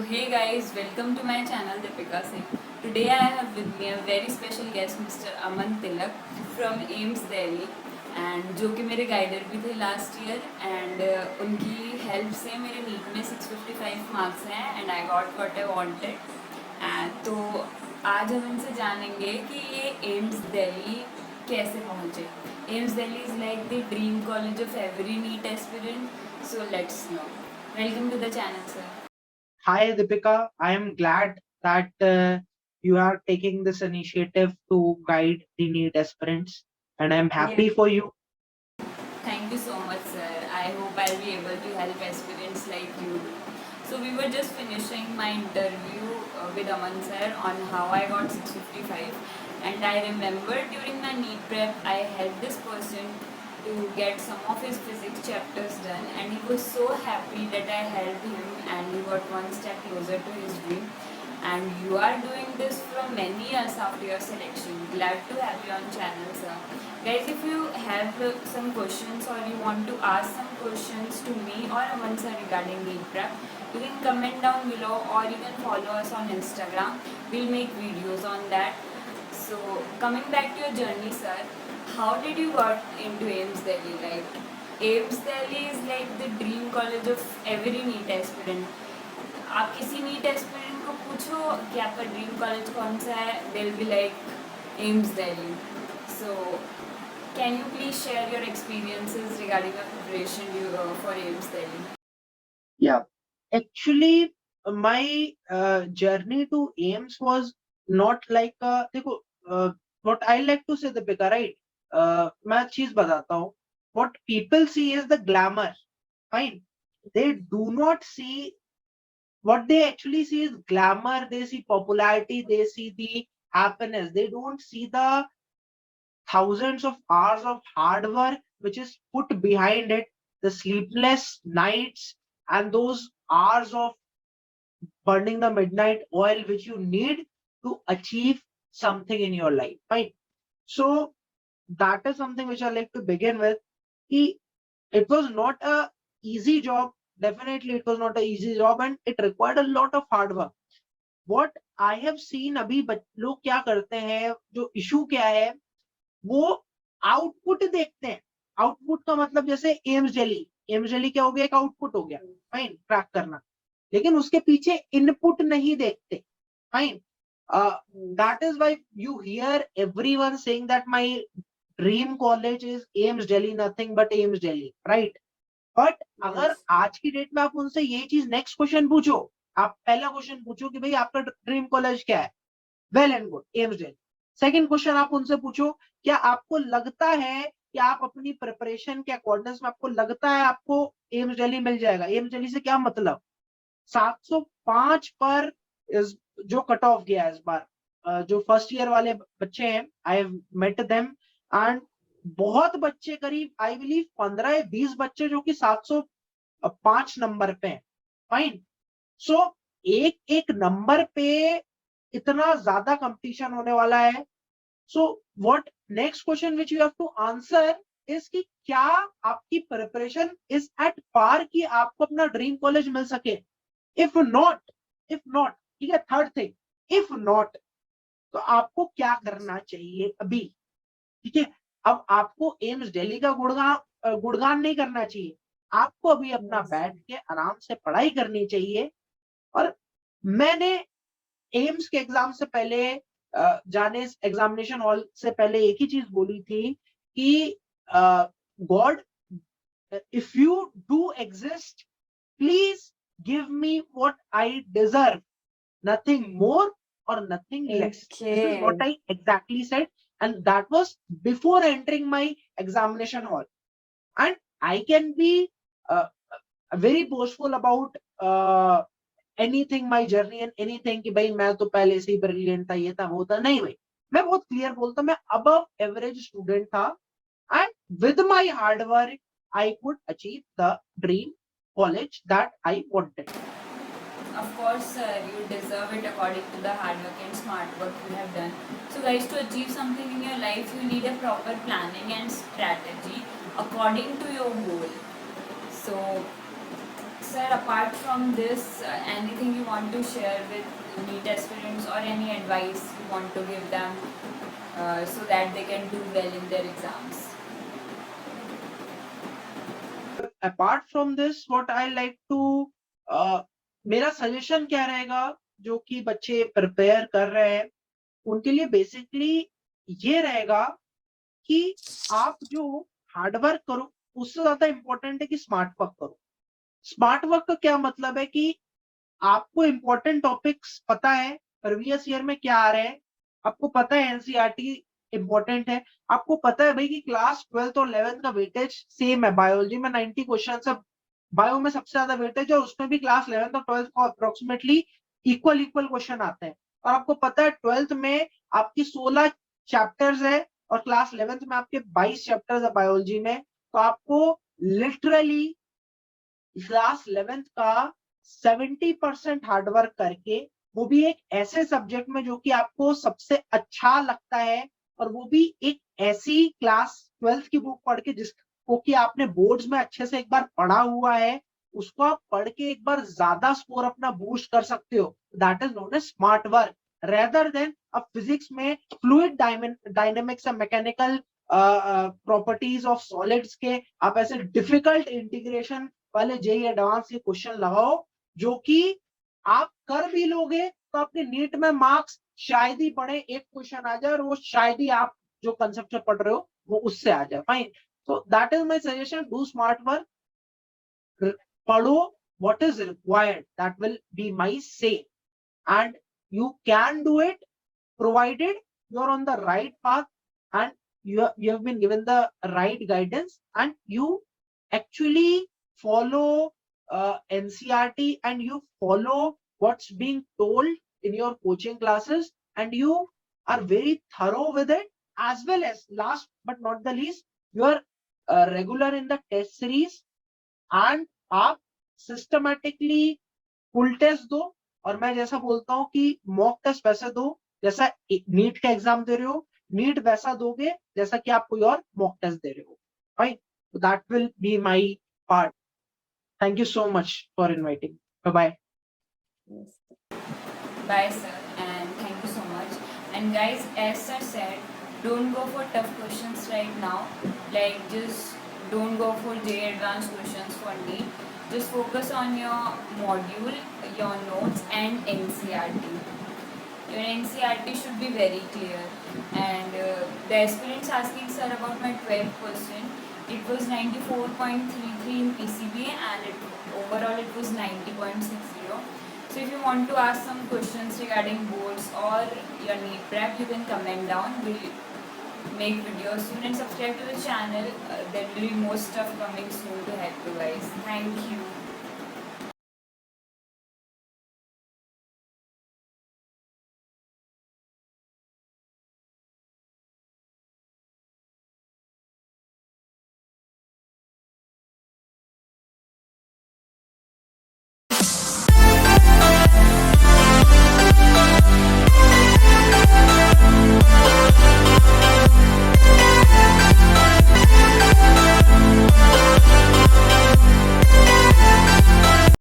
hey guys, welcome to my channel Deepika Singh. Today I have with me a very special guest Mr. Aman Tilak from AIMS Delhi and जो कि मेरे guider भी थे last year and उनकी help से मेरे NEET में 655 marks हैं and I got what I wanted and तो आज हम इनसे जानेंगे कि ये एम्स दिल्ली कैसे पहुँचे. AIIMS Delhi is like the dream college of every NEET aspirant, so let's know. Welcome to the channel sir. Hi, Deepika. I am glad that you are taking this initiative to guide the NEET aspirants, and I am happy for you. Thank you so much, sir. I hope I'll be able to help aspirants like you. So we were just finishing my interview with Aman sir on how I got 655, and I remember during my NEET prep I helped this person to get some of his physics chapters done, and he was so happy that I helped him and he got one step closer to his dream. And you are doing this from many years after your selection. Glad to have you on channel, sir. Guys, if you have some questions or you want to ask some questions to me or Aman sir regarding NEET prep, you can comment down below or you can follow us on Instagram. We'll make videos on that. So coming back to your journey, sir, how did you got into AIMS Delhi? Like AIMS Delhi is like the dream college of every NEET aspirant. आप किसी NEET aspirant को पूछो कि आपका dream college कौन सा है, they will be like AIIMS Delhi. So can you please share your experiences regarding your preparation for AIIMS Delhi. Yeah, actually, my journey to AIMS was not like देखो what I like to say, Deepika, right? मैं चीज बताता हूँ. What people see is the glamour, fine. They do not see what they actually see is glamour. They see popularity. They see the happiness. They don't see the thousands of hours of hard work which is put behind it, the sleepless nights and those hours of burning the midnight oil which you need to achieve something in your life, right? So that is something which I like to begin with. It was not a easy job. Definitely it was not an easy job and it required a lot of hard work. What I have seen, अभी लोग क्या करते हैं, जो issue क्या है, वो output देखते हैं. आउटपुट का मतलब जैसे एम्स दिल्ली क्या हो गया, एक आउटपुट हो गया, फाइन, क्रैक करना. लेकिन उसके पीछे इनपुट नहीं देखते, fine. That is why you here everyone saying that my dream college is AIIMS Delhi, nothing but AIIMS Delhi, right? But अगर आज की डेट में आप उनसे ये चीज नेक्स्ट क्वेश्चन पूछो, आप पहला क्वेश्चन पूछो कि भाई आपका ड्रीम कॉलेज क्या है, well and good, AIIMS Delhi. Second question आप उनसे पूछो, क्या आपको लगता है कि आप अपनी प्रिपरेशन के अकॉर्डिंग में आपको लगता है आपको एम्स दिल्ली मिल जाएगा? एम्स दिल्ली से क्या मतलब? 705 पर जो कट ऑफ गया है इस बार, जो फर्स्ट ईयर वाले बच्चे हैं, I have met them, and बहुत बच्चे, करीब आई बिलीव 15 या 20 बच्चे जो कि 705 नंबर पे हैं, फाइन. सो एक एक नंबर पे इतना ज्यादा कंपटीशन होने वाला है. So what next question which you have to answer is कि क्या आपकी प्रिपरेशन इज एट पार कि आपको अपना ड्रीम कॉलेज मिल सके. इफ नॉट, ठीक है, थर्ड थिंग, इफ नॉट, तो आपको क्या करना चाहिए अभी, ठीक है? अब आपको एम्स दिल्ली का गुणगान नहीं करना चाहिए. आपको अभी अपना बैठ के आराम से पढ़ाई करनी चाहिए. और मैंने एम्स के एग्जाम से पहले, जाने एग्जामिनेशन हॉल से पहले एक ही चीज बोली थी कि God, if you do exist, please give me what I deserve, nothing more or nothing less. This is what I exactly said, and that was before entering my examination hall. And I can be very boastful about anything, my journey and anything कि भाई मैं तो पहले से ही brilliant था, ये था वो था. नहीं भाई, मैं बहुत क्लियर बोलता हूँ, मैं अबव एवरेज स्टूडेंट था, and with my hard work I could achieve the dream college that I wanted. Of course, sir, you deserve it according to the hard work and smart work you have done. So guys, to achieve something in your life, you need a proper planning and strategy according to your goal. So sir, apart from this, anything you want to share with NEET aspirants or any advice you want to give them so that they can do well in their exams? Apart from this, what I like to मेरा suggestion क्या रहेगा जो कि बच्चे prepare कर रहे हैं उनके लिए बेसिकली ये रहेगा कि आप जो हार्ड वर्क करो उससे ज्यादा इंपॉर्टेंट है कि स्मार्ट वर्क करो। स्मार्ट वर्क का क्या मतलब है कि आपको इंपॉर्टेंट टॉपिक्स पता है प्रीवियस ईयर में क्या आ रहे हैं, आपको पता है एनसीईआरटी इंपॉर्टेंट है, आपको पता है भाई कि क्लास 12th और 11th का वेटेज सेम है, बायोलॉजी में 90 क्वेश्चन है, बायो में सबसे ज्यादा वेटेज है, उसमें भी क्लास 11th और 12th को अप्रोक्सीमेटली इक्वल क्वेश्चन आते हैं। और आपको पता है 12th में आपकी 16 चैप्टर्स है और क्लास 11th में आपके 22 चैप्टर्स है बायोलॉजी में, तो आपको लिटरली क्लास 11th का 70% हार्डवर्क करके, वो भी एक ऐसे सब्जेक्ट में जो कि आपको सबसे अच्छा लगता है, और वो भी एक ऐसी क्लास 12th की बुक पढ़ के जिसको कि आपने बोर्ड्स में अच्छे से एक बार पढ़ा हुआ है, उसको आप पढ़ के एक बार ज्यादा स्कोर अपना बूस्ट कर सकते हो। That is known as smart work rather than अब फिजिक्स में fluid dynamics and mechanical properties of solids के आप ऐसे डिफिकल्ट इंटीग्रेशन वाले जेई एडवांस के क्वेश्चन लगाओ जो कि आप कर भी लोगे तो अपने नीट में मार्क्स शायद ही पढ़े, एक क्वेश्चन आ जाए और वो शायद ही आप जो कंसेप्ट से पढ़ रहे हो वो उससे आ जाए। Fine, so that is my suggestion, do smart work, पढ़ो what is required, that will be my say, and you can do it provided you're on the right path and you have been given the right guidance and you actually follow NCERT and you follow what's being told in your coaching classes and you are very thorough with it, as well as last but not the least you are regular in the test series and आप systematically full test दो। और मैं जैसा बोलता हूँ कि mock test वैसे दो जैसा नीट का एग्जाम दे रहे हो, नीट वैसा दोगे जैसा कि आप कोई और मॉक टेस्ट दे रहे हो। Right, that will be my part. Thank you so much for inviting. Bye bye. Bye, sir, and thank you so much. And guys, as sir said, don't go for tough questions right now. Like, just don't go for J advanced questions for me. Just focus on your module, your notes, and NCRT. Your NCRT should be very clear. And the aspirants asking sir about my 12th question. It was 94.33 in PCBA and overall it was 90.60. So if you want to ask some questions regarding boards or your NEET prep, you can comment down. We'll make videos soon and subscribe to the channel. There will be more stuff coming soon to help you guys. Thank you.